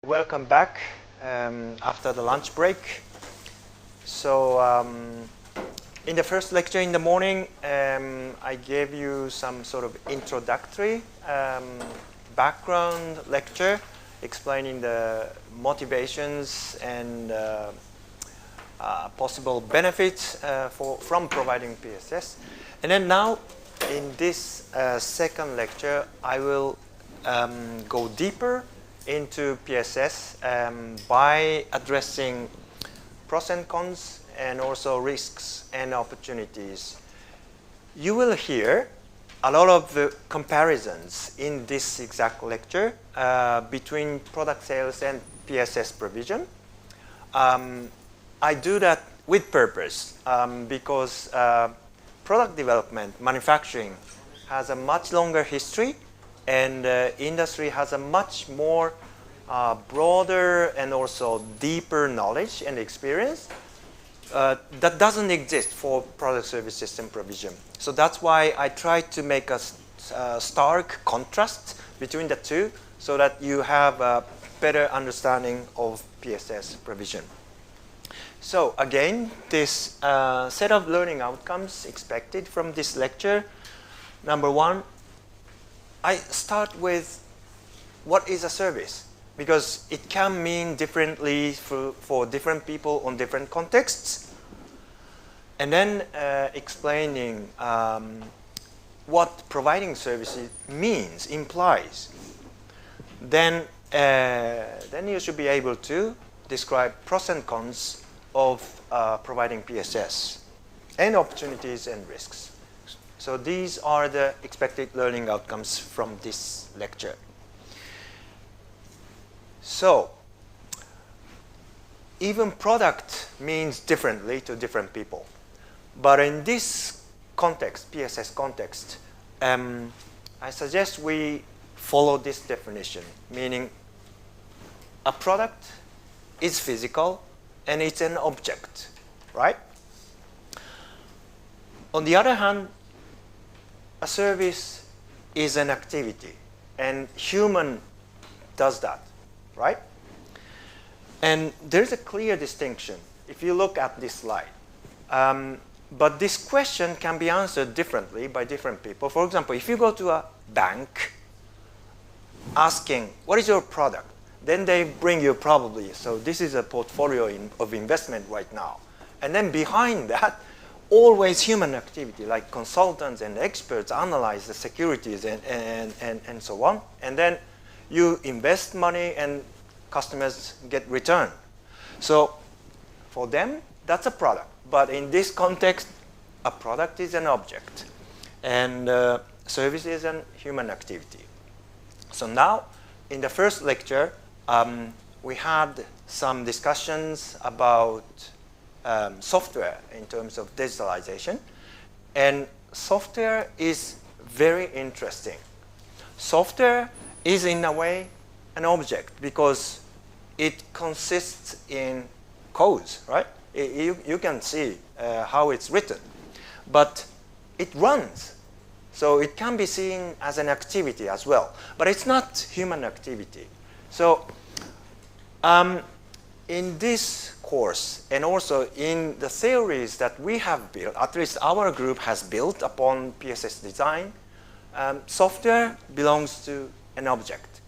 Welcome back after the lunch break. So in the first lecture in the morning, I gave you some sort of introductory background lecture explaining the motivations and possible benefits from providing PSS. And then now in this second lecture, I will go deeper into PSS by addressing pros and cons and also risks and opportunities. You will hear a lot of the comparisons in this exact lecture between product sales and PSS provision. I do that with purpose because product development, manufacturing has a much longer history, and industry has a much more broader and also deeper knowledge and experience that doesn't exist for product service system provision. So that's why I try to make a stark contrast between the two so that you have a better understanding of PSS provision. So again, this set of learning outcomes expected from this lecture. Number one, I start with what is a service, because it can mean differently for different people on different contexts. And then explaining what providing services means, implies. Then you should be able to describe pros and cons of providing PSS and opportunities and risks. So these are the expected learning outcomes from this lecture. So even product means differently to different people. But in this context, PSS context, I suggest we follow this definition, meaning a product is physical and it's an object, right? On the other hand, a service is an activity, and human does that, right? And there's a clear distinction if you look at this slide. But this question can be answered differently by different people. For example, if you go to a bank asking, what is your product? Then they bring you probably, so this is a portfolio of investment right now. And then behind that, always human activity, like consultants and experts analyze the securities and so on. And then you invest money and customers get return. So for them, that's a product. But in this context, a product is an object. And service is a human activity. So now, in the first lecture, we had some discussions about software in terms of digitalization, and software is very interesting. Software is in a way an object because it consists in codes, right? You can see how it's written, but it runs, so it can be seen as an activity as well, but it's not human activity. So in this course, and also in the theories that we have built, at least our group has built upon PSS design, software belongs to an object.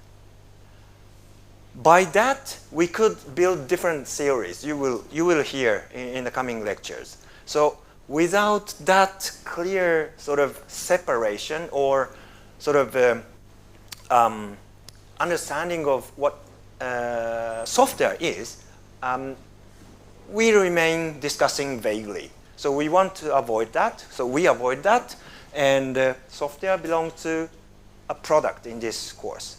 By that, we could build different theories. You will hear in the coming lectures. So without that clear sort of separation or sort of understanding of what software is, we remain discussing vaguely. So we want to avoid that. So we avoid that. And software belongs to a product in this course.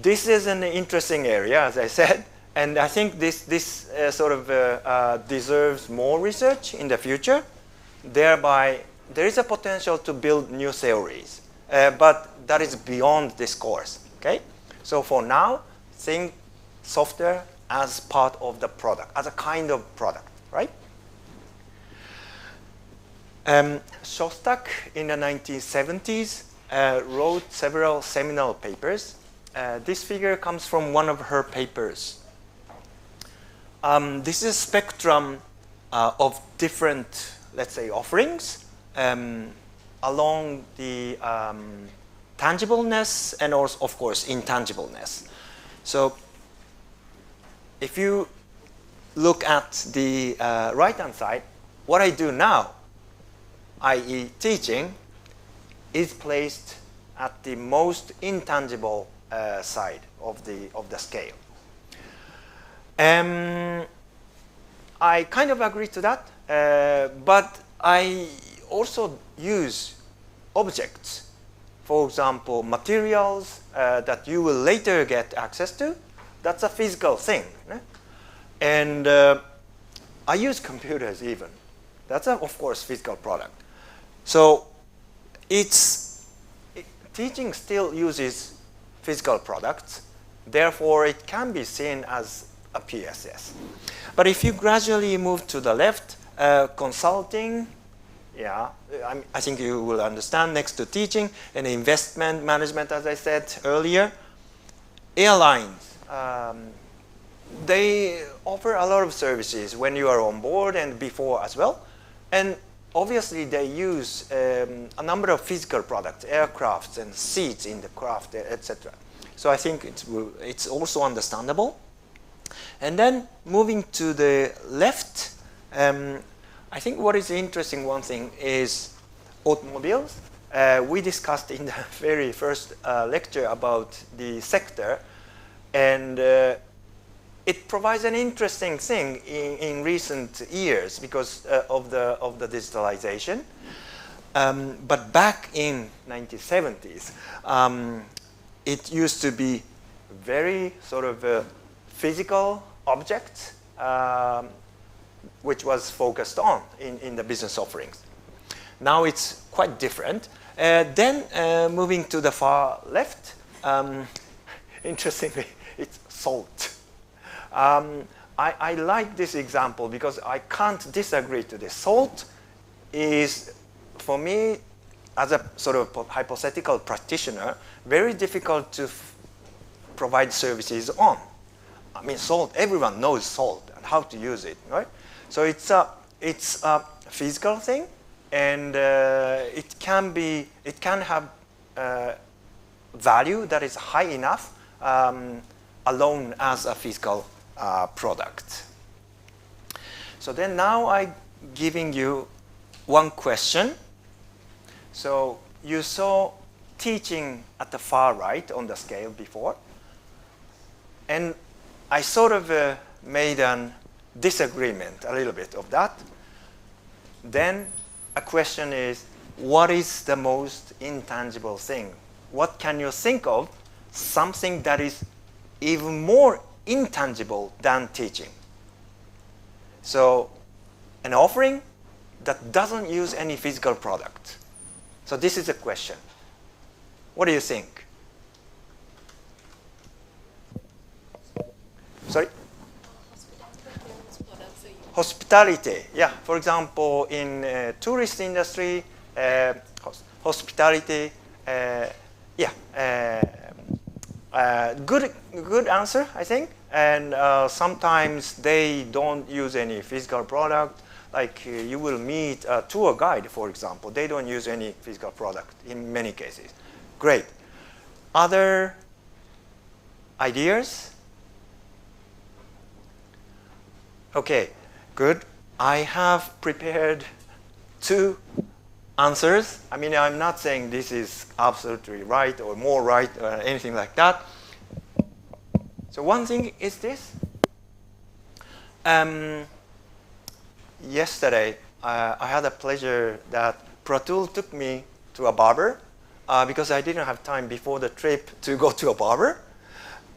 This is an interesting area, as I said. And I think this sort of deserves more research in the future. Thereby, there is a potential to build new theories. But that is beyond this course. Okay? So for now, think software as part of the product, as a kind of product, right? Shostak in the 1970s wrote several seminal papers this figure comes from one of her papers. This is a spectrum of different, let's say, offerings along the tangibleness and also, of course, intangibleness. So if you look at the right-hand side, what I do now, i.e. teaching, is placed at the most intangible side of the scale. I kind of agree to that, but I also use objects. For example, materials that you will later get access to. That's a physical thing. And I use computers even. That's, of course, physical product. So teaching still uses physical products. Therefore, it can be seen as a PSS. But if you gradually move to the left, consulting, yeah, I think you will understand, next to teaching, and investment management, as I said earlier. Airlines, they offer a lot of services when you are on board and before as well. And obviously, they use a number of physical products, aircrafts and seats in the craft, etc. So I think it's also understandable. And then moving to the left, I think what is interesting, one thing, is automobiles. We discussed in the very first lecture about the sector, and it provides an interesting thing in recent years because of the digitalization. But back in 1970s, it used to be very sort of physical objects, which was focused on in the business offerings. Now it's quite different. Then moving to the far left, interestingly, it's salt. I like this example because I can't disagree to this. Salt is, for me, as a sort of hypothetical practitioner, very difficult to provide services on. I mean, salt, everyone knows salt and how to use it, right? So it's a physical thing, and it can have value that is high enough alone as a physical product. So then now I'm giving you one question. So you saw teaching at the far right on the scale before, and I sort of made a disagreement a little bit of that. Then a question is, what is the most intangible thing? What can you think of, something that is even more intangible than teaching? So an offering that doesn't use any physical product. So this is a question. What do you think? Sorry? Hospitality, yeah. For example, in tourist industry, hospitality, good answer, I think. And sometimes they don't use any physical product. Like you will meet a tour guide, for example. They don't use any physical product in many cases. Great. Other ideas? Okay, good. I have prepared two answers. I mean, I'm not saying this is absolutely right or more right or anything like that. So one thing is this. Yesterday, I had a pleasure that Pratul took me to a barber because I didn't have time before the trip to go to a barber.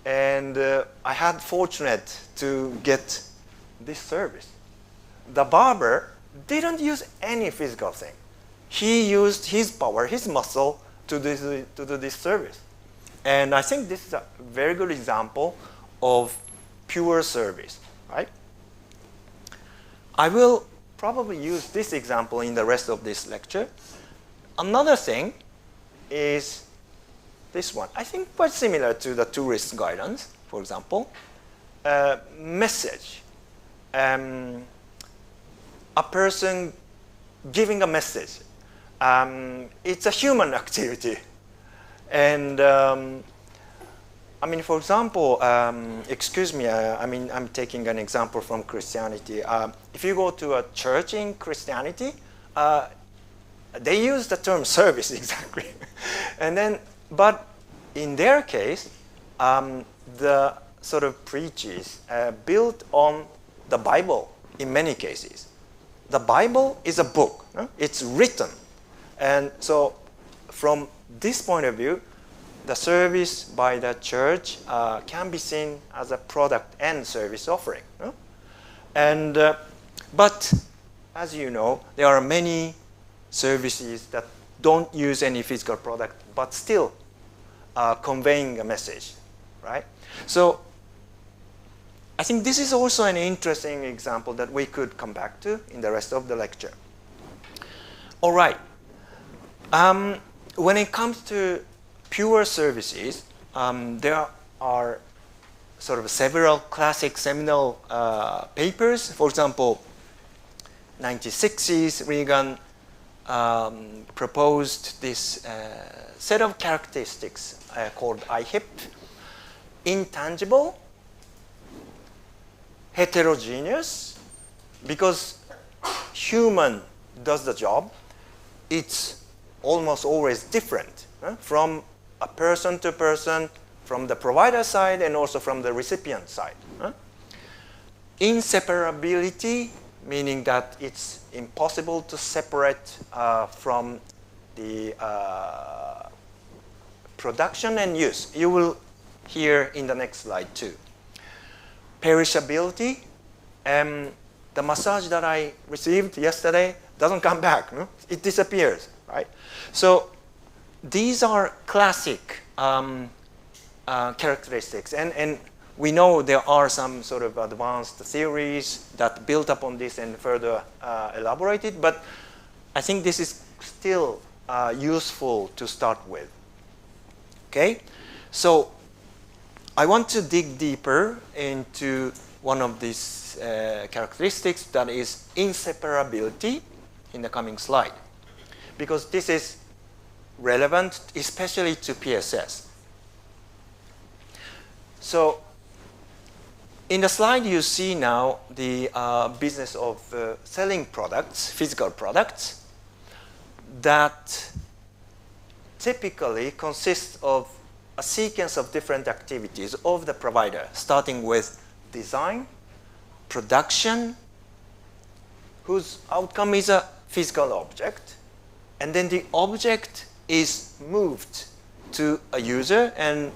And I had fortunate to get this service. The barber didn't use any physical thing. He used his power, his muscle to do this service. And I think this is a very good example of pure service, right? I will probably use this example in the rest of this lecture. Another thing is this one. I think quite similar to the tourist guidance, for example. Message. A person giving a message. It's a human activity. And I mean, for example, excuse me, I mean, I'm taking an example from Christianity. If you go to a church in Christianity, they use the term service exactly. And then, but in their case, the sort of preaches built on the Bible in many cases. The Bible is a book. It's written. And so from this point of view, the service by the church can be seen as a product and service offering. And, but as you know, there are many services that don't use any physical product, but still conveying a message, right? So I think this is also an interesting example that we could come back to in the rest of the lecture. All right. When it comes to pure services, there are sort of several classic seminal papers. For example, 1960s, Reagan proposed this set of characteristics called IHIP: intangible, heterogeneous, because human does the job, it's almost always different from a person to person, from the provider side and also from the recipient side. Inseparability, meaning that it's impossible to separate from the production and use. You will hear in the next slide too. Perishability, the massage that I received yesterday doesn't come back. No? It disappears, right? So these are classic characteristics. And we know there are some sort of advanced theories that built upon this and further elaborated, but I think this is still useful to start with. Okay? So I want to dig deeper into one of these characteristics, that is inseparability, in the coming slide, because this is relevant especially to PSS. So in the slide you see now the business of selling products, physical products, that typically consists of a sequence of different activities of the provider, starting with design, production, whose outcome is a physical object, and then the object is moved to a user, and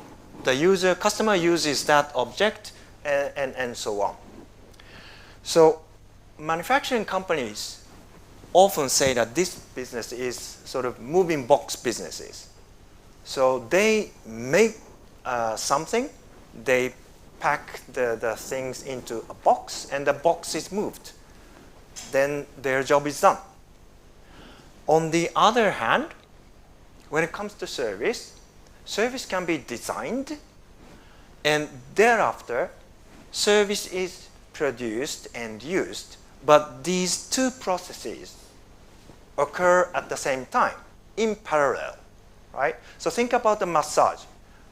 the customer uses that object, and so on. So manufacturing companies often say that this business is sort of moving box businesses. So they make something, they pack the things into a box, and the box is moved. Then their job is done. On the other hand, when it comes to service, service can be designed, and thereafter, service is produced and used. But these two processes occur at the same time, in parallel, right? So think about the massage.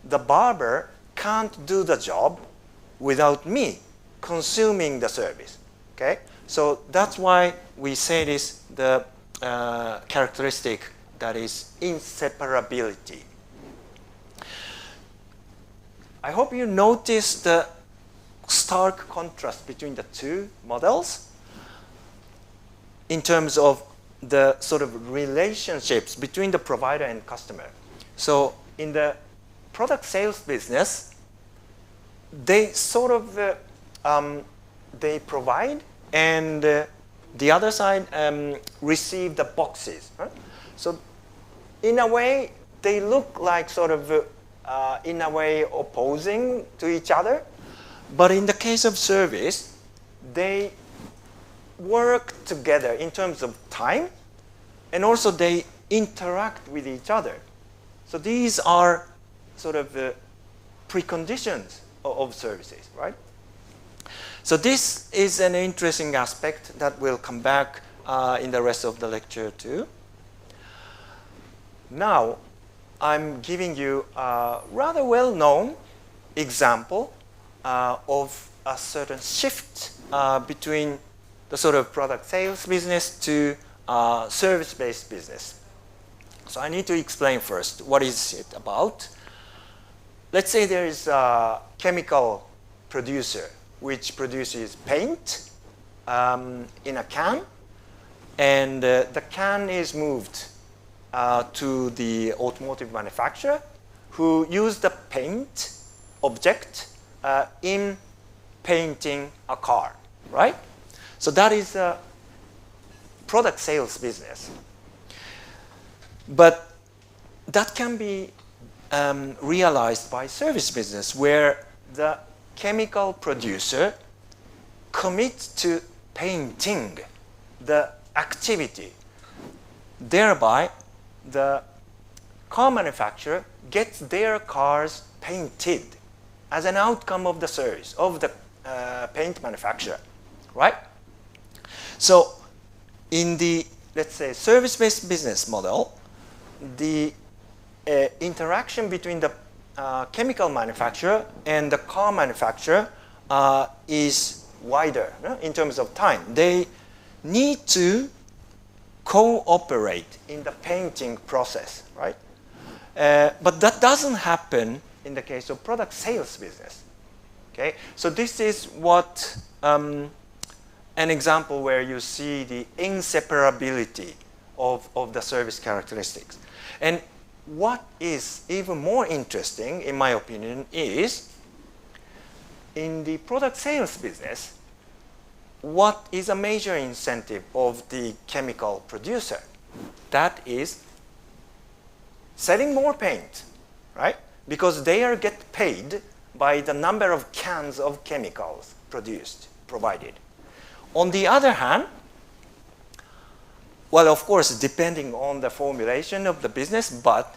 The barber can't do the job without me consuming the service, okay? So that's why we say this, the characteristic that is inseparability. I hope you notice the stark contrast between the two models in terms of the sort of relationships between the provider and customer. So in the product sales business, they sort of they provide, and the other side receive the boxes. So in a way, they look like sort of in a way opposing to each other. But in the case of service, they work together in terms of time, and also they interact with each other. So these are sort of preconditions of services, right? So this is an interesting aspect that will come back in the rest of the lecture too. Now, I'm giving you a rather well-known example of a certain shift between the sort of product sales business to service-based business. So I need to explain first, what is it about? Let's say there is a chemical producer which produces paint in a can, and the can is moved to the automotive manufacturer, who use the paint object in painting a car, right? So that is a product sales business. But that can be realized by service business, where the chemical producer commits to painting the activity. Thereby, the car manufacturer gets their cars painted as an outcome of the service of the paint manufacturer, right? So in the, let's say, service-based business model, the interaction between the chemical manufacturer and the car manufacturer is wider, in terms of time. They need to cooperate in the painting process, right? But that doesn't happen in the case of product sales business. Okay, so this is what an example where you see the inseparability of the service characteristics. And what is even more interesting, in my opinion, is in the product sales business, what is a major incentive of the chemical producer? That is selling more paint, right? Because they are get paid by the number of cans of chemicals provided. On the other hand, well, of course, depending on the formulation of the business, but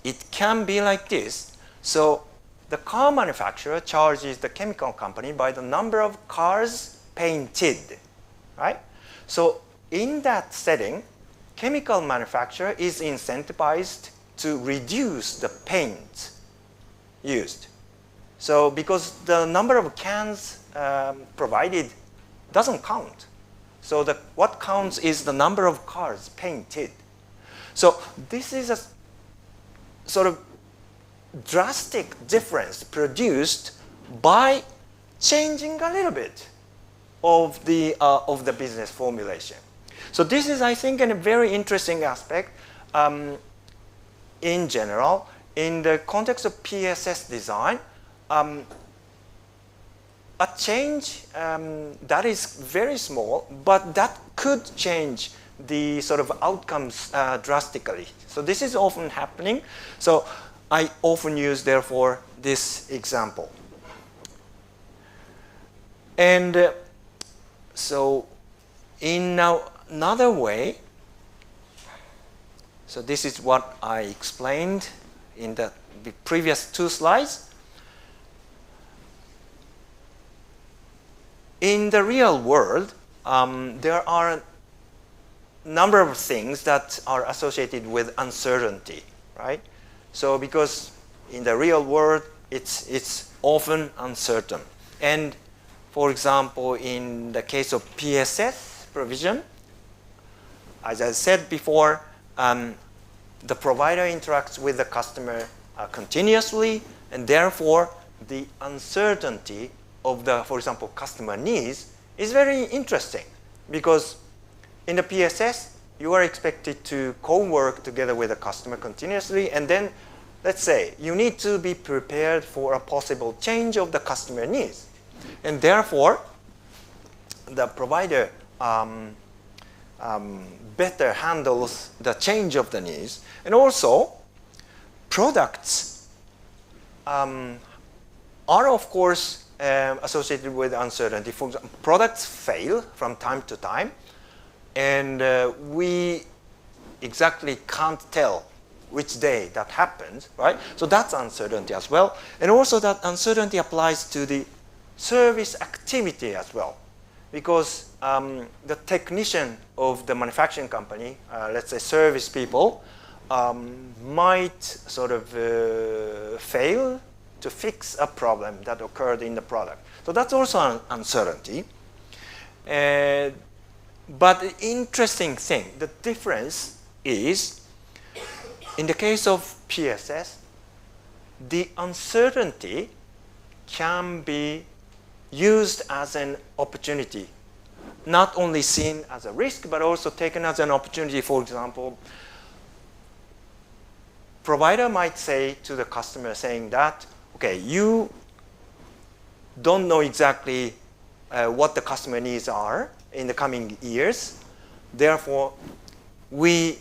it can be like this. So the car manufacturer charges the chemical company by the number of cars painted, right? So in that setting, chemical manufacturer is incentivized to reduce the paint used. So because the number of cans provided doesn't count. So what counts is the number of cars painted. So this is a sort of drastic difference produced by changing a little bit of the business formulation. So this is, I think, a very interesting aspect in general. In the context of PSS design, a change that is very small, but that could change the sort of outcomes drastically. So this is often happening. So I often use, therefore, this example. And so in another way, so this is what I explained in the previous two slides. In the real world, there are a number of things that are associated with uncertainty, right? So because in the real world, it's often uncertain. And for example, in the case of PSS provision, as I said before, the provider interacts with the customer continuously, and therefore the uncertainty of the, for example, customer needs is very interesting, because in the PSS, you are expected to co-work together with the customer continuously, and then, let's say, you need to be prepared for a possible change of the customer needs. And therefore, the provider better handles the change of the needs. And also, products are, of course, associated with uncertainty. For example, products fail from time to time, and we exactly can't tell which day that happens, right? So that's uncertainty as well. And also that uncertainty applies to the service activity as well. Because the technician of the manufacturing company, let's say service people, might sort of fail to fix a problem that occurred in the product. So that's also an uncertainty. But the interesting thing, the difference is, in the case of PSS, the uncertainty can be used as an opportunity, not only seen as a risk, but also taken as an opportunity. For example, provider might say to the customer saying that, okay, you don't know exactly what the customer needs are in the coming years. Therefore, we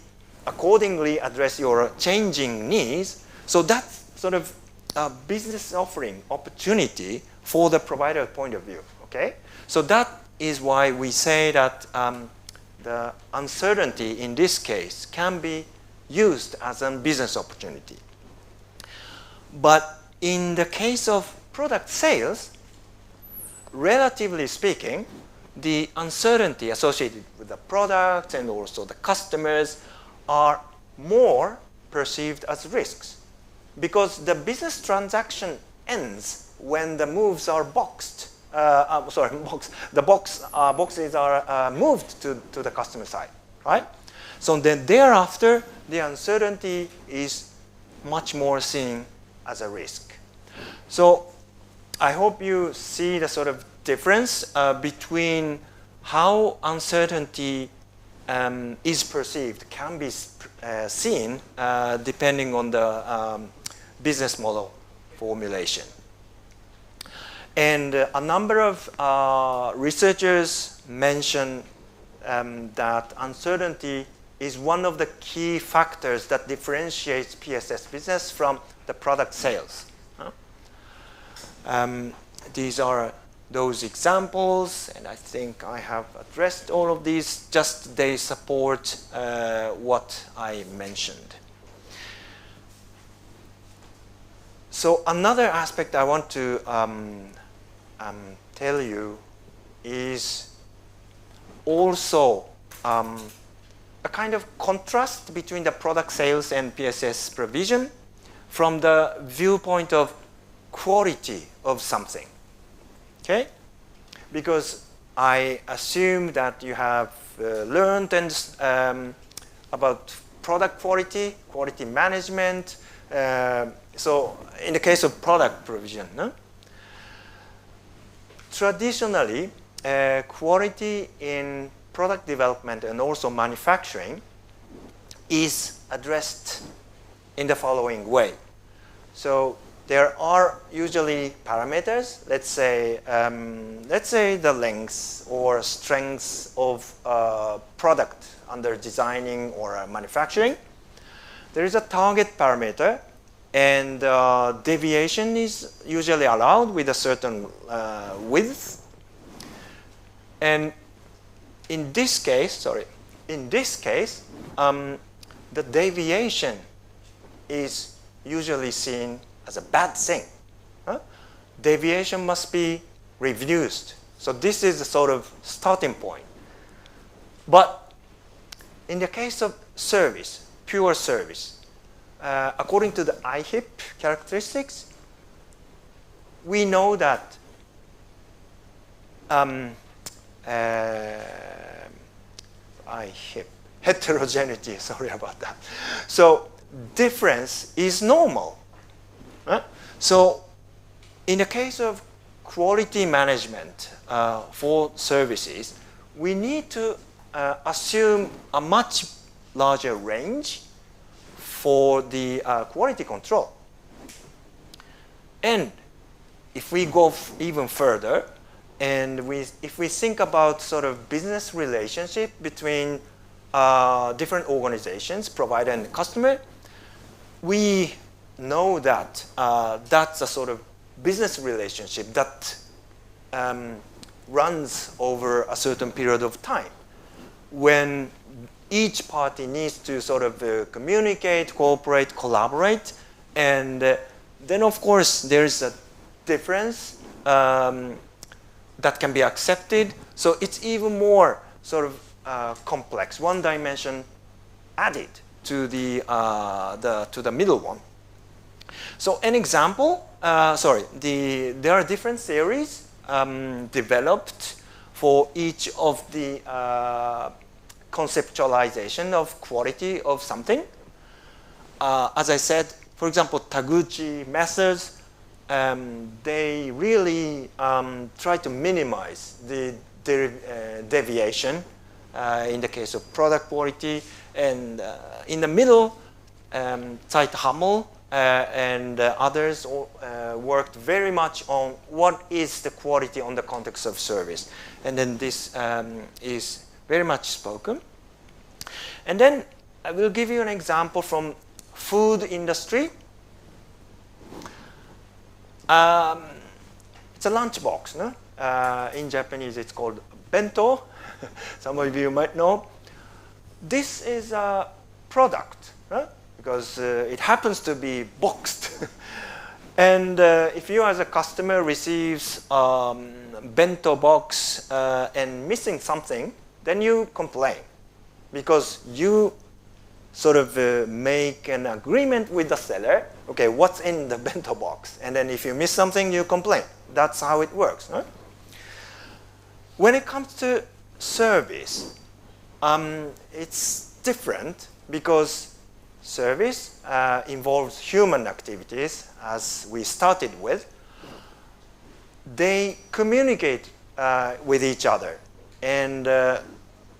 accordingly address your changing needs. So that's sort of a business offering opportunity for the provider point of view. Okay? So that is why we say that the uncertainty in this case can be used as a business opportunity. But in the case of product sales, relatively speaking, the uncertainty associated with the product and also the customers are more perceived as risks, because the business transaction ends when the moves are boxed. The boxes are moved to the customer side, right? So then thereafter, the uncertainty is much more seen as a risk. So I hope you see the sort of difference between how uncertainty is perceived, can be seen depending on the business model formulation. And a number of researchers mention that uncertainty is one of the key factors that differentiates PSS business from the product sales. These are those examples, and I think I have addressed all of these, just they support what I mentioned. So another aspect I want to tell you is also a kind of contrast between the product sales and PSS provision from the viewpoint of quality of something. Okay? Because I assume that you have learned about product quality, quality management. So in the case of product provision, no? Traditionally, quality in product development and also manufacturing is addressed in the following way. So there are usually parameters, let's say the length or strength of product under designing or manufacturing. There is a target parameter, and deviation is usually allowed with a certain width. And in this case, the deviation is usually seen as a bad thing. Deviation must be reduced. So this is the sort of starting point. But in the case of service, pure service, according to the IHIP characteristics, we know that IHIP, heterogeneity, sorry about that. So difference is normal. So in the case of quality management for services, we need to assume a much larger range for the quality control. And if we go even further, and if we think about sort of business relationship between different organizations, provider and customer, we know that that's a sort of business relationship that runs over a certain period of time. When each party needs to sort of communicate, cooperate, collaborate, and then of course there's a difference that can be accepted. So it's even more sort of complex, one dimension added to the middle one. So an example, there are different theories developed for each of the conceptualization of quality of something. As I said, for example, Taguchi methods, they really try to minimize the deviation in the case of product quality. And in the middle, Zeit-Hamel and others worked very much on what is the quality on the context of service. And then this is very much spoken. And then I will give you an example from food industry. It's a lunchbox. No? In Japanese, it's called bento. Some of you might know. This is a product, right? Because it happens to be boxed. And if you as a customer receives bento box and missing something, then you complain because you sort of make an agreement with the seller. Okay, what's in the bento box? And then if you miss something, you complain. That's how it works. Right? When it comes to service, it's different because service involves human activities, as we started with. They communicate with each other. And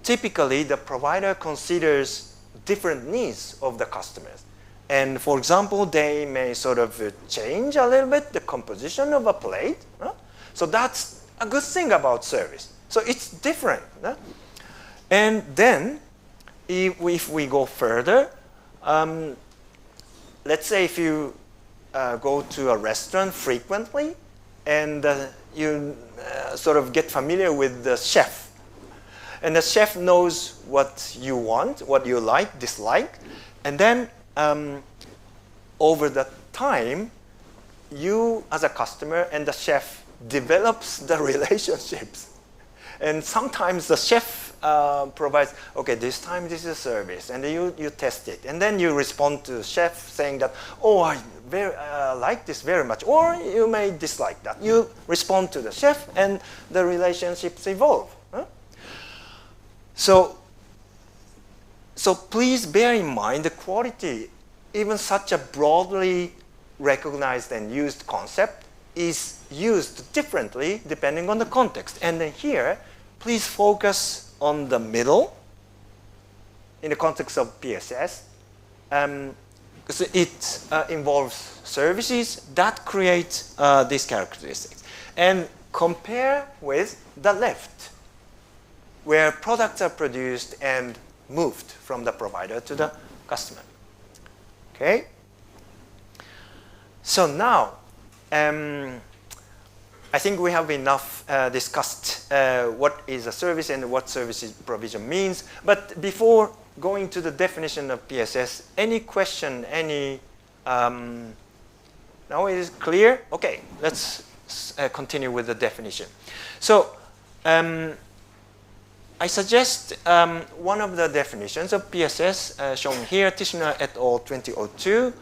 typically, the provider considers different needs of the customers. And for example, they may sort of change a little bit the composition of a plate. Huh? So that's a good thing about service. So it's different. Huh? And then, if we go further, let's say if you go to a restaurant frequently and you sort of get familiar with the chef. And the chef knows what you want, what you like, dislike. And then over the time, you as a customer and the chef develops the relationships. And sometimes the chef provides, okay, this time this is a service, and you test it. And then you respond to the chef saying that, oh, I like this very much. Or you may dislike that. You respond to the chef, and the relationships evolve. Huh? So please bear in mind the quality, even such a broadly recognized and used concept, is used differently depending on the context. And then here, please focus on the middle in the context of PSS. Because it involves services that create these characteristics. And compare with the left, where products are produced and moved from the provider to the customer. Okay? So now, I think we have enough discussed what is a service and what services provision means. But before going to the definition of PSS, any question, now it is clear? Okay, let's continue with the definition. So, I suggest one of the definitions of PSS shown here, Tishner et al. 2002,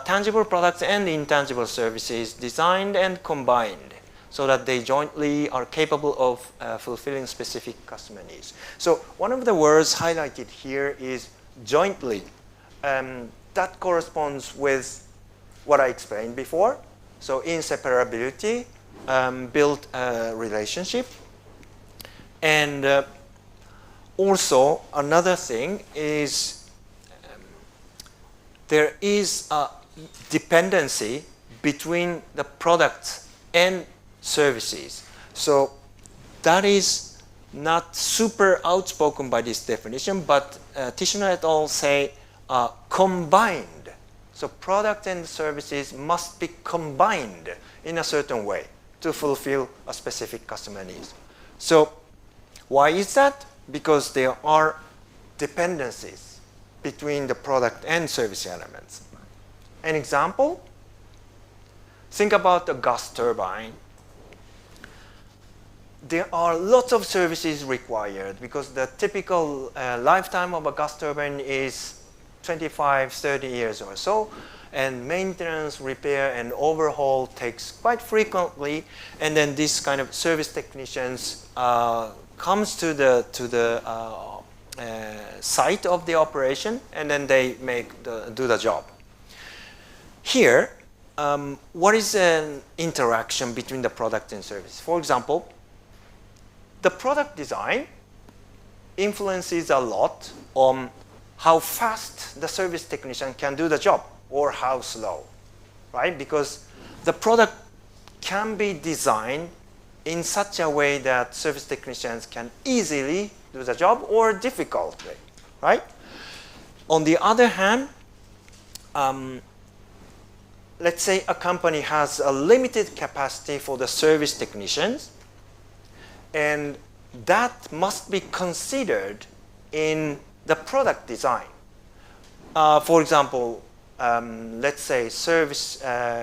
tangible products and intangible services designed and combined so that they jointly are capable of fulfilling specific customer needs. So one of the words highlighted here is jointly. That corresponds with what I explained before. So inseparability, build a relationship. And also another thing is there is a dependency between the products and services. So that is not super outspoken by this definition, but Tishner et al. Say combined. So product and services must be combined in a certain way to fulfill a specific customer needs. So why is that? Because there are dependencies between the product and service elements. An example, think about a gas turbine. There are lots of services required because the typical lifetime of a gas turbine is 25, 30 years or so, and maintenance, repair, and overhaul takes quite frequently, and then this kind of service technicians comes to the site of the operation, and then they do the job. Here, what is an interaction between the product and service? For example, the product design influences a lot on how fast the service technician can do the job or how slow, right? Because the product can be designed in such a way that service technicians can easily do the job or difficultly, right? On the other hand, let's say a company has a limited capacity for the service technicians, and that must be considered in the product design. For example, let's say service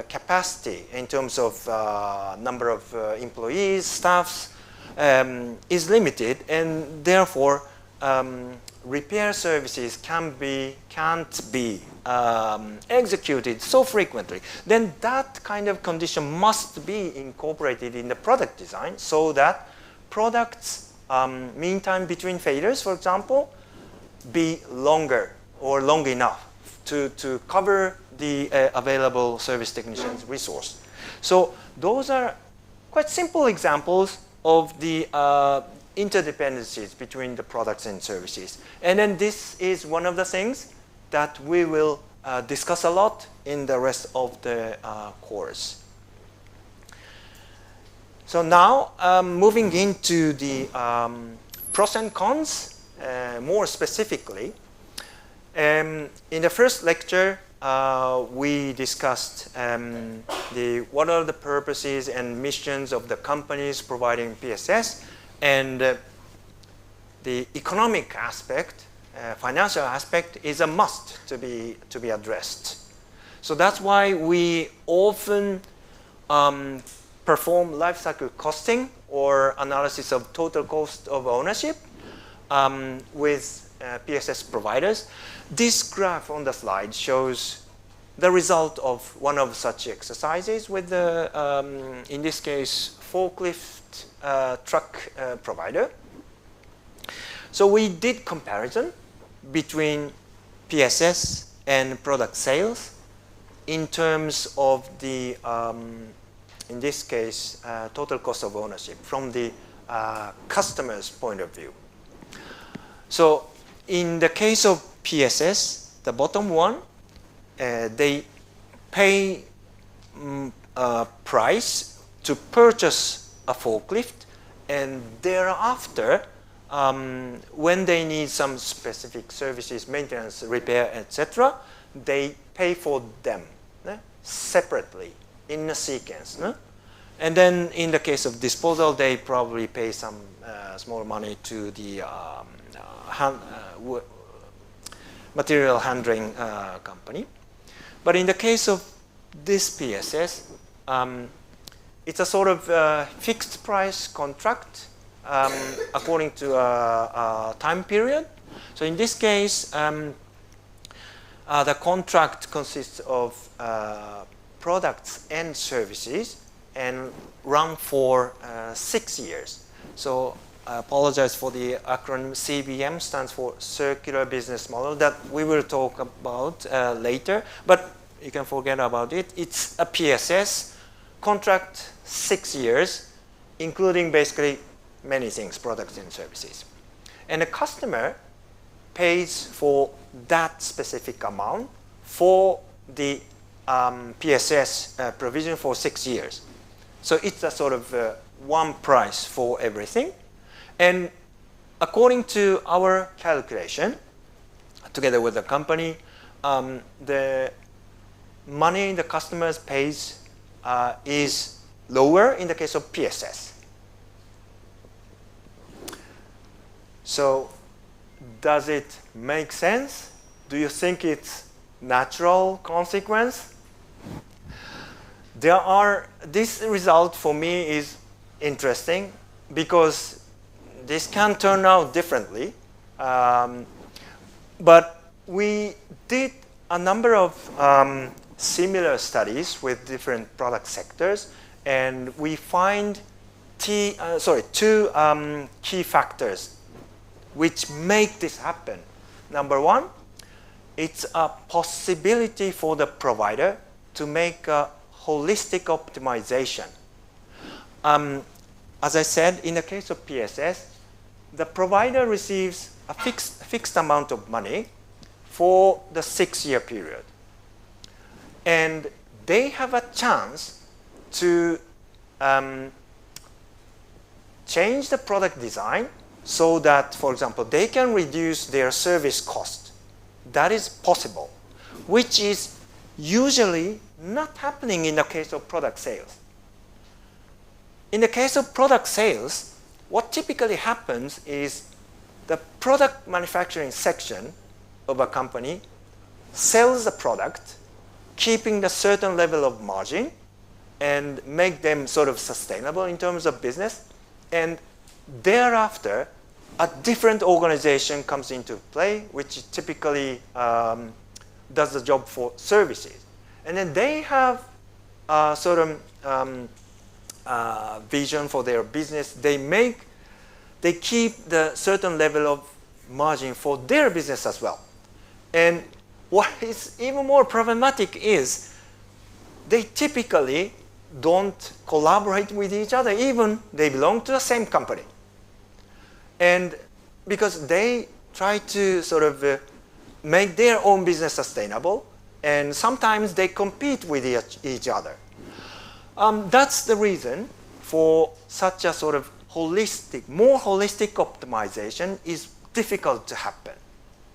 capacity in terms of number of employees, staffs is limited, and therefore repair services can't be executed so frequently. Then that kind of condition must be incorporated in the product design so that products mean time between failures, for example, be longer or long enough to cover the available service technician's resource. So those are quite simple examples of the interdependencies between the products and services. And then this is one of the things that we will discuss a lot in the rest of the course. So now, moving into the pros and cons, more specifically. In the first lecture, we discussed what are the purposes and missions of the companies providing PSS, and the economic aspect, financial aspect, is a must to be addressed. So that's why we often perform life cycle costing or analysis of total cost of ownership with PSS providers. This graph on the slide shows the result of one of such exercises with the, in this case, forklift truck provider. So we did comparison between PSS and product sales in terms of the in this case, total cost of ownership from the customer's point of view. So in the case of PSS, the bottom one, they pay a price to purchase a forklift, and thereafter, when they need some specific services, maintenance, repair, etc., they pay for them separately in a sequence. And then in the case of disposal, they probably pay some small money to the material handling company. But in the case of this PSS, it's a sort of fixed price contract according to a time period. So in this case, the contract consists of products and services and run for 6 years. So I apologize for the acronym. CBM stands for Circular Business Model, that we will talk about later, but you can forget about it. It's a PSS contract, 6 years, including basically many things, products and services. And the customer pays for that specific amount for the PSS provision for 6 years. So it's a sort of one price for everything. And according to our calculation, together with the company, the money the customers pays is lower in the case of PSS. So does it make sense? Do you think it's natural consequence? This result for me is interesting because this can turn out differently. But we did a number of similar studies with different product sectors, and we find two key factors which make this happen. Number one, it's a possibility for the provider to make a holistic optimization. As I said, in the case of PSS, the provider receives a fixed amount of money for the 6-year period. And they have a chance to change the product design so that, for example, they can reduce their service cost. That is possible, which is usually not happening in the case of product sales. In the case of product sales, what typically happens is the product manufacturing section of a company sells a product, keeping a certain level of margin and make them sort of sustainable in terms of business. And thereafter, a different organization comes into play, which typically does the job for services. And then they have a sort of vision for their business. They keep the certain level of margin for their business as well. And what is even more problematic is they typically don't collaborate with each other, even they belong to the same company. And because they try to sort of make their own business sustainable, and sometimes they compete with each other. That's the reason for such a sort of more holistic optimization is difficult to happen.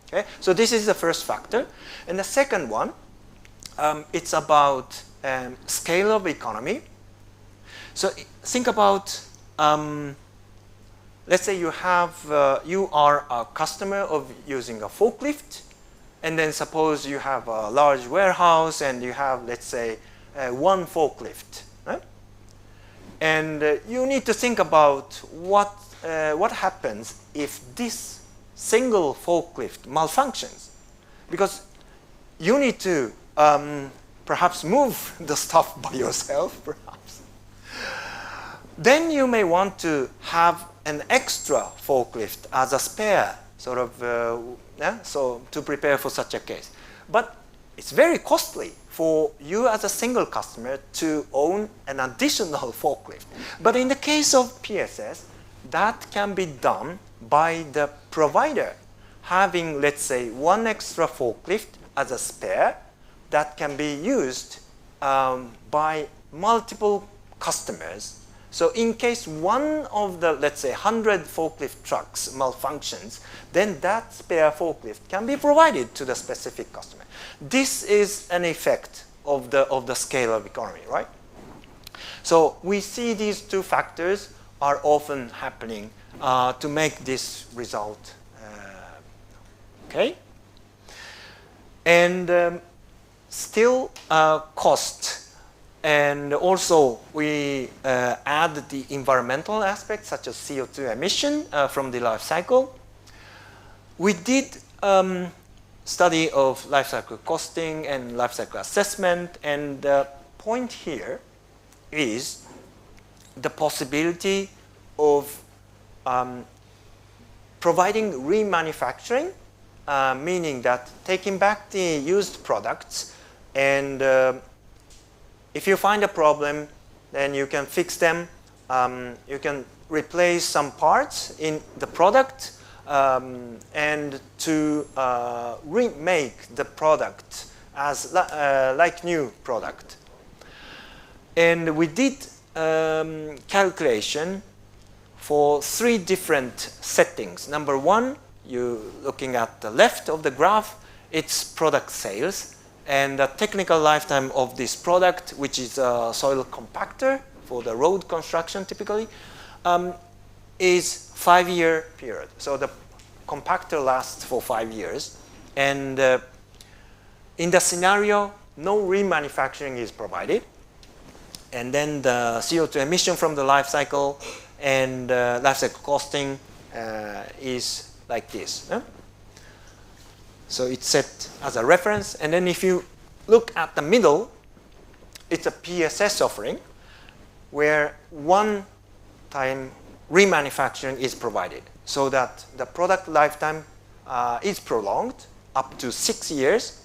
Okay? So this is the first factor. And the second one, it's about scale of economy. So think about, let's say you are a customer of using a forklift, and then suppose you have a large warehouse and you have, let's say, one forklift. Right? And you need to think about what happens if this single forklift malfunctions, because you need to perhaps move the stuff by yourself, perhaps. Then you may want to have an extra forklift as a spare, sort of, so to prepare for such a case. But it's very costly for you as a single customer to own an additional forklift. But in the case of PSS, that can be done by the provider having, let's say, one extra forklift as a spare that can be used by multiple customers. So in case one of the, let's say, 100 forklift trucks malfunctions, then that spare forklift can be provided to the specific customer. This is an effect of the scale of economy, right? So we see these two factors are often happening to make this result. Okay? And still cost. And also we add the environmental aspects such as CO2 emission from the life cycle. We did study of life cycle costing and life cycle assessment, and the point here is the possibility of providing remanufacturing, meaning that taking back the used products, and if you find a problem, then you can fix them. You can replace some parts in the product and to remake the product as like new product. And we did calculation for 3 different settings. Number 1, you're looking at the left of the graph, it's product sales. And the technical lifetime of this product, which is a soil compactor for the road construction typically, is 5-year period. So the compactor lasts for 5 years. And in the scenario, no remanufacturing is provided. And then the CO2 emission from the life cycle and life cycle costing is like this. So it's set as a reference. And then if you look at the middle, it's a PSS offering where one-time remanufacturing is provided so that the product lifetime is prolonged up to 6 years.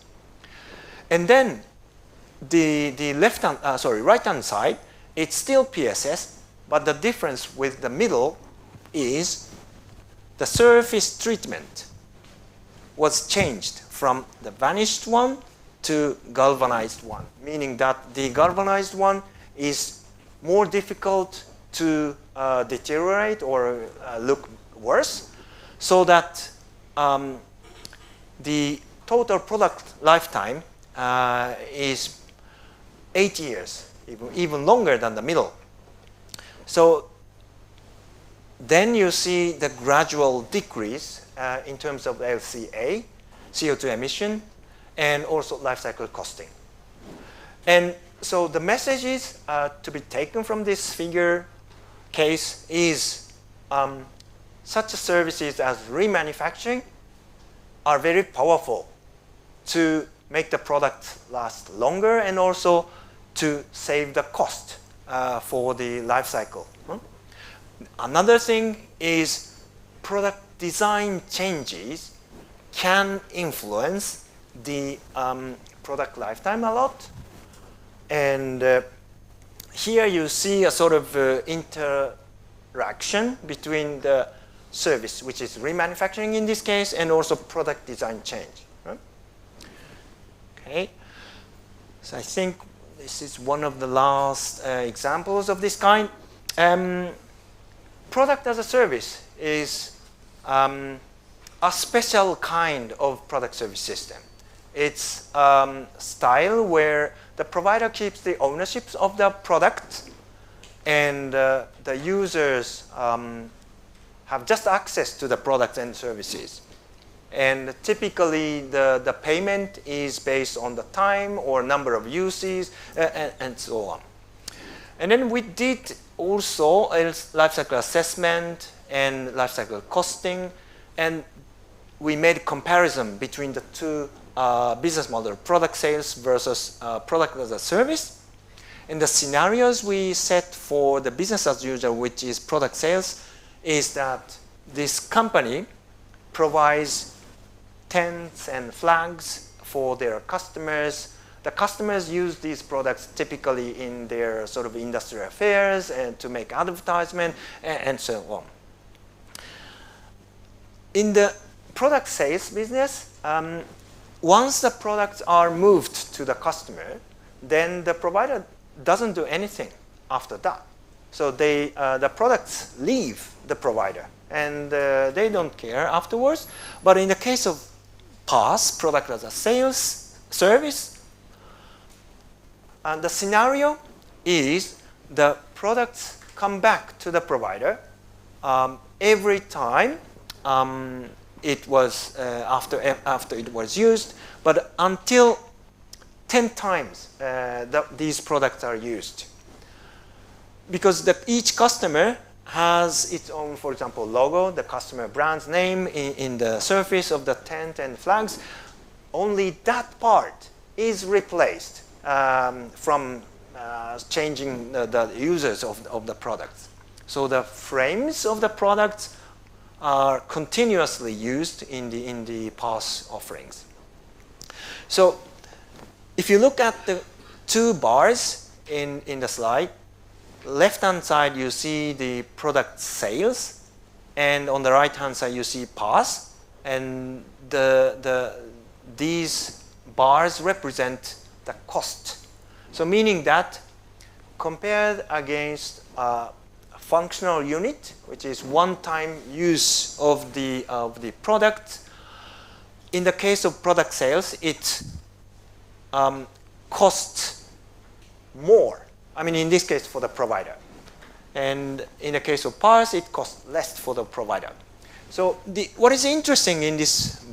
And then the right-hand side, it's still PSS, but the difference with the middle is the surface treatment was changed from the varnished one to galvanized one, meaning that the galvanized one is more difficult to deteriorate or look worse, so that the total product lifetime is 8 years, even longer than the middle. So then you see the gradual decrease in terms of LCA, CO2 emission, and also life cycle costing. And so the messages to be taken from this figure case is such services as remanufacturing are very powerful to make the product last longer and also to save the cost for the life cycle. Another thing is product design changes can influence the product lifetime a lot. And here you see a sort of interaction between the service, which is remanufacturing in this case, and also product design change. Okay, so I think this is one of the last examples of this kind. Product as a service is a special kind of product service system. It's style where the provider keeps the ownership of the product and the users have just access to the products and services. And typically the payment is based on the time or number of uses and so on. And then we did also a life cycle assessment and life cycle costing, and we made a comparison between the two business model, product sales versus product as a service. And the scenarios we set for the business as usual, which is product sales, is that this company provides tents and flags for their customers. The customers use these products typically in their sort of industrial affairs and to make advertisement and so on. In the product sales business, once the products are moved to the customer, then the provider doesn't do anything after that. So the products leave the provider and they don't care afterwards. But in the case of PaaS, product as a sales service, the scenario is the products come back to the provider every time it was after it was used, but until 10 times these products are used. Because each customer has its own, for example, logo, the customer brand's name in the surface of the tent and flags. Only that part is replaced from changing the users of the products. So the frames of the products are continuously used in the PaaS offerings. So if you look at the two bars in the slide, left-hand side you see the product sales, and on the right-hand side you see PaaS, and these bars represent the cost. So meaning that compared against a functional unit, which is one-time use of the product, in the case of product sales, it costs more. I mean, in this case, for the provider. And in the case of PaaS, it costs less for the provider. So what is interesting in this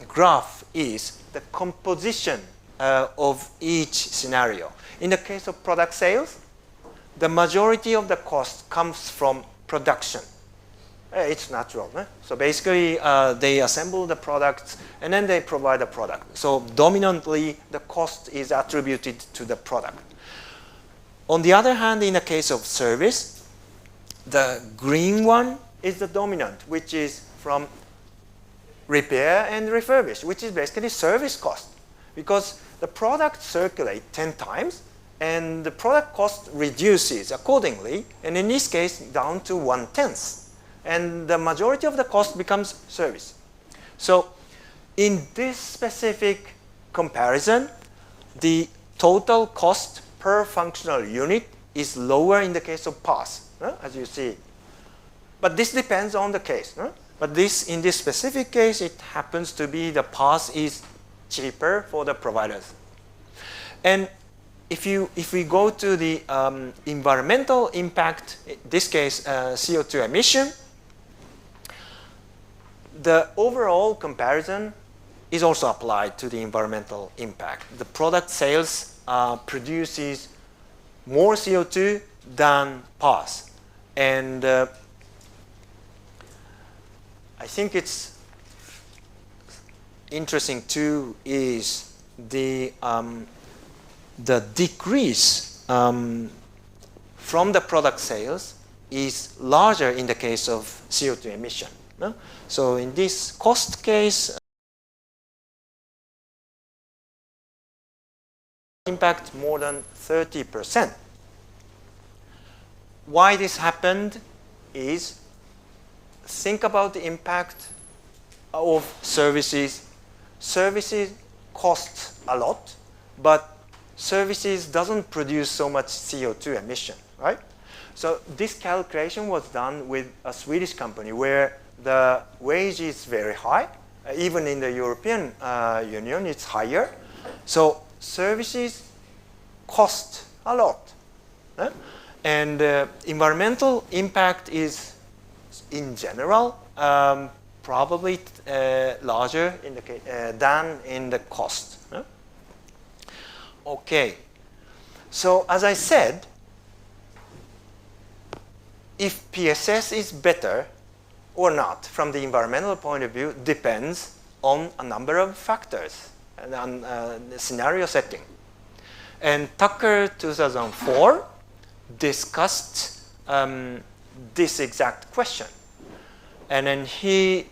graph is the composition of each scenario. In the case of product sales, the majority of the cost comes from production. It's natural. So basically, they assemble the products and then they provide the product. So dominantly, the cost is attributed to the product. On the other hand, in the case of service, the green one is the dominant, which is from repair and refurbish, which is basically service cost. Because the product circulates 10 times, and the product cost reduces accordingly, and in this case, down to 1/10. And the majority of the cost becomes service. So in this specific comparison, the total cost per functional unit is lower in the case of PaaS, as you see. But this depends on the case. But in this specific case, it happens to be the PaaS is cheaper for the providers. And if we go to the environmental impact, in this case, CO2 emission, the overall comparison is also applied to the environmental impact. The product sales produces more CO2 than PaaS. And I think it's interesting too is the decrease from the product sales is larger in the case of CO2 emission. No? So in this cost case, impact more than 30%. Why this happened is, think about the impact of services. Services cost a lot, but services doesn't produce so much CO2 emission, right? So this calculation was done with a Swedish company where the wage is very high. Even in the European Union, it's higher. So services cost a lot. And environmental impact is, in general, probably larger in the than in the cost. Okay. So as I said, if PSS is better or not from the environmental point of view depends on a number of factors and on the scenario setting. And Tucker 2004 discussed this exact question. And then he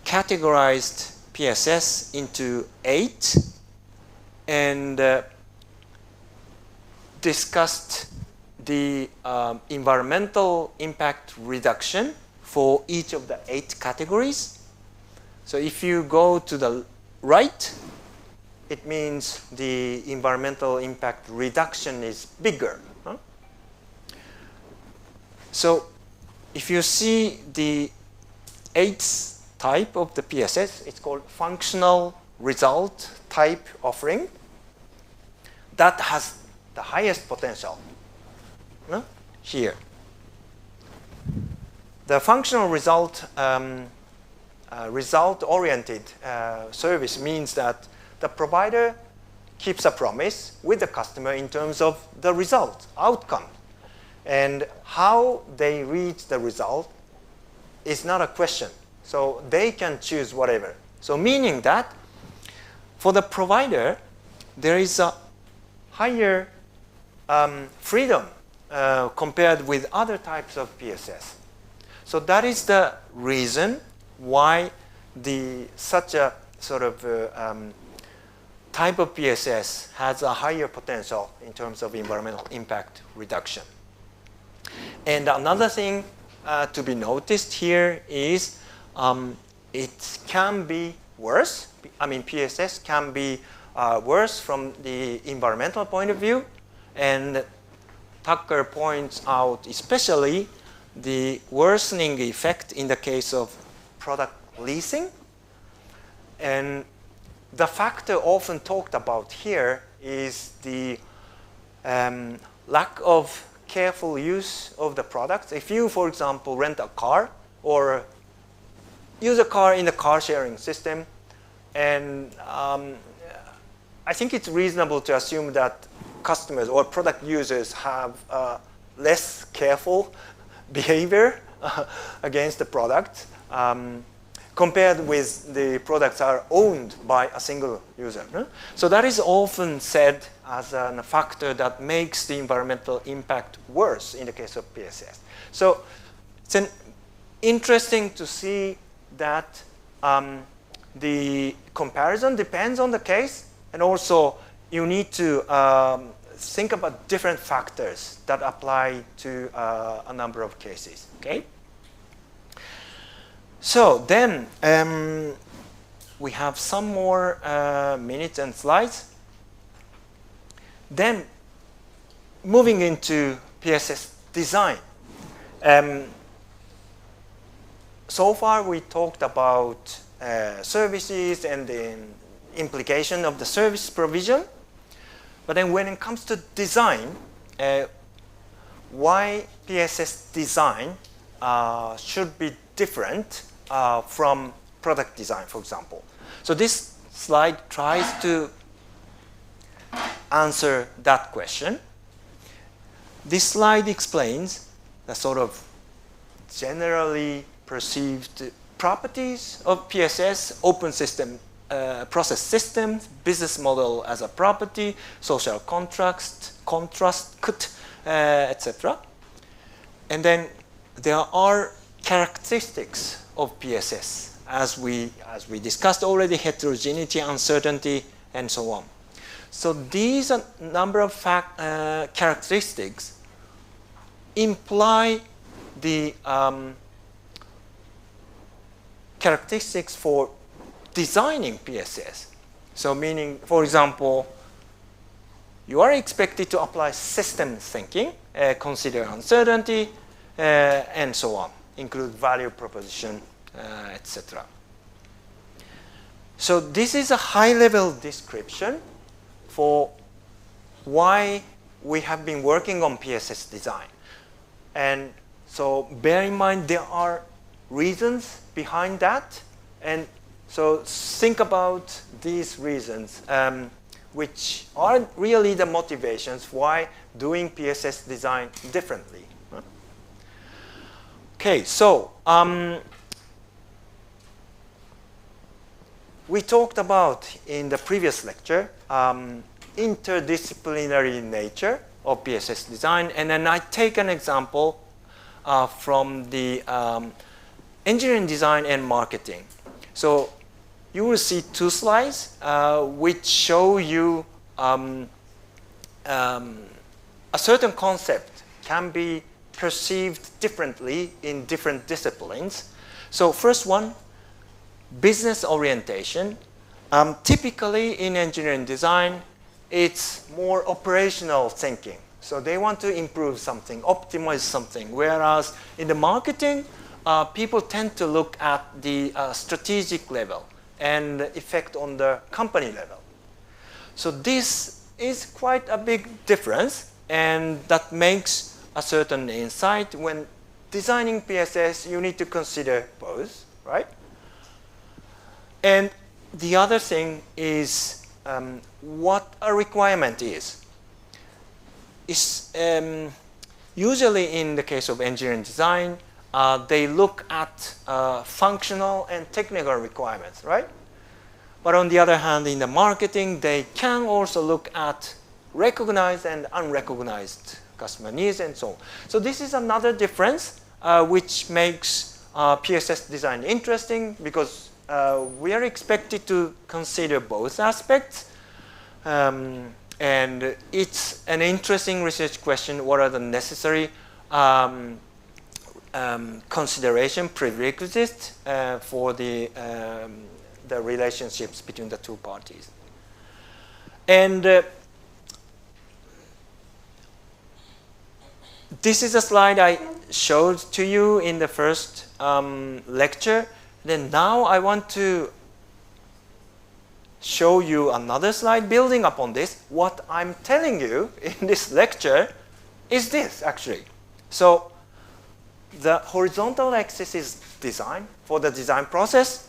categorized PSS into 8 and discussed the environmental impact reduction for each of the 8 categories. So if you go to the right, it means the environmental impact reduction is bigger. So if you see the 8th type of the PSS, it's called functional result type offering. That has the highest potential here. The functional result result-oriented service means that the provider keeps a promise with the customer in terms of the result, outcome. And how they reach the result is not a question. So they can choose whatever. So meaning that for the provider, there is a higher freedom compared with other types of PSS. So that is the reason why such a sort of type of PSS has a higher potential in terms of environmental impact reduction. And another thing to be noticed here is it can be worse. I mean, PSS can be worse from the environmental point of view. And Tucker points out especially the worsening effect in the case of product leasing. And the factor often talked about here is the lack of careful use of the products. If you, for example, rent a car or use a car in a car sharing system. And I think it's reasonable to assume that customers or product users have less careful behavior against the product compared with the products are owned by a single user. So that is often said as a factor that makes the environmental impact worse in the case of PSS. So it's interesting to see that the comparison depends on the case, and also you need to think about different factors that apply to a number of cases. Okay. So then we have some more minutes and slides. Then moving into PSS design. So far we talked about services and the implication of the service provision. But then when it comes to design, why PSS design should be different from product design, for example. So this slide tries to answer that question. This slide explains the sort of generally perceived properties of PSS, open system, process systems, business model as a property, social contrast, etc. And then there are characteristics of PSS, as we discussed already, heterogeneity, uncertainty, and so on. So these number of characteristics imply the characteristics for designing PSS. So meaning, for example, you are expected to apply system thinking, consider uncertainty, and so on, include value proposition, etc. So this is a high-level description for why we have been working on PSS design. And so bear in mind there are reasons behind that. And so think about these reasons, which are really the motivations why doing PSS design differently. Okay, so we talked about in the previous lecture interdisciplinary nature of PSS design, and then I take an example from the engineering design and marketing. So you will see two slides which show you a certain concept can be perceived differently in different disciplines. So first one, business orientation. Typically in engineering design, it's more operational thinking. So they want to improve something, optimize something. Whereas in the marketing, people tend to look at the strategic level and the effect on the company level. So this is quite a big difference, and that makes a certain insight. When designing PSS, you need to consider both, right? And the other thing is what a requirement is. Usually in the case of engineering design, they look at functional and technical requirements, right? But on the other hand, in the marketing, they can also look at recognized and unrecognized customer needs and so on. So this is another difference which makes PSS design interesting, because we are expected to consider both aspects. And it's an interesting research question: what are the necessary consideration prerequisites for the relationships between the two parties? And this is a slide I showed to you in the first lecture. Then now I want to show you another slide building upon this. What I'm telling you in this lecture is this, actually. So the horizontal axis is design for the design process,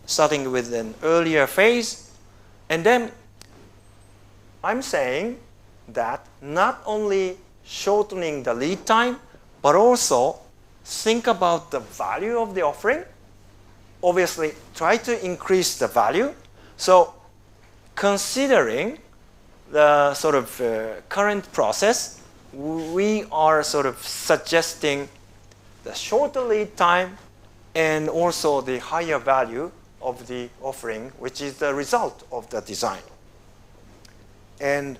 starting with an earlier phase. And then I'm saying that not only shortening the lead time, but also think about the value of the offering. Obviously, try to increase the value. So considering the sort of current process, we are sort of suggesting the shorter lead time and also the higher value of the offering, which is the result of the design. And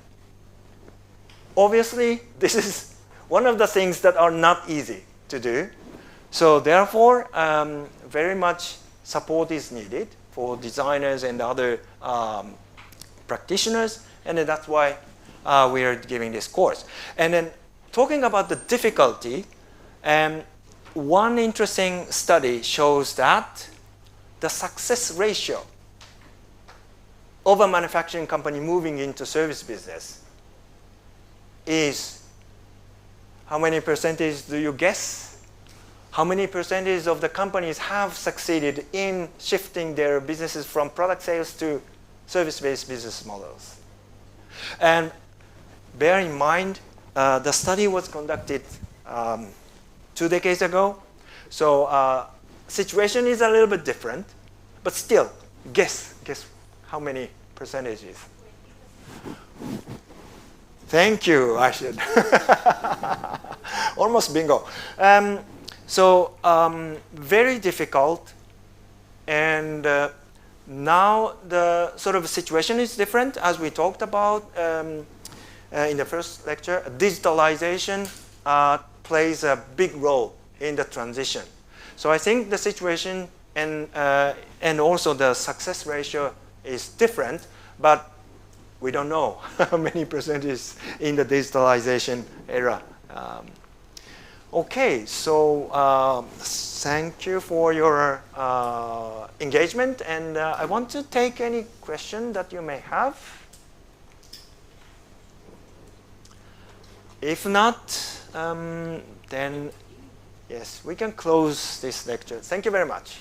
obviously, this is one of the things that are not easy to do. So therefore, very much support is needed for designers and other practitioners, and then that's why we are giving this course. And then talking about the difficulty, one interesting study shows that the success ratio of a manufacturing company moving into service business is, how many percentage do you guess? How many percentage of the companies have succeeded in shifting their businesses from product sales to service-based business models? And bear in mind, the study was conducted 2 decades ago. So situation is a little bit different, but still, guess how many percentages? Thank you, I should. Almost bingo. So very difficult, and now the sort of situation is different, as we talked about in the first lecture. Digitalization plays a big role in the transition. So I think the situation and also the success ratio is different, but we don't know how many percentages in the digitalization era. Okay, so thank you for your engagement, and I want to take any question that you may have. If not, then yes, we can close this lecture. Thank you very much.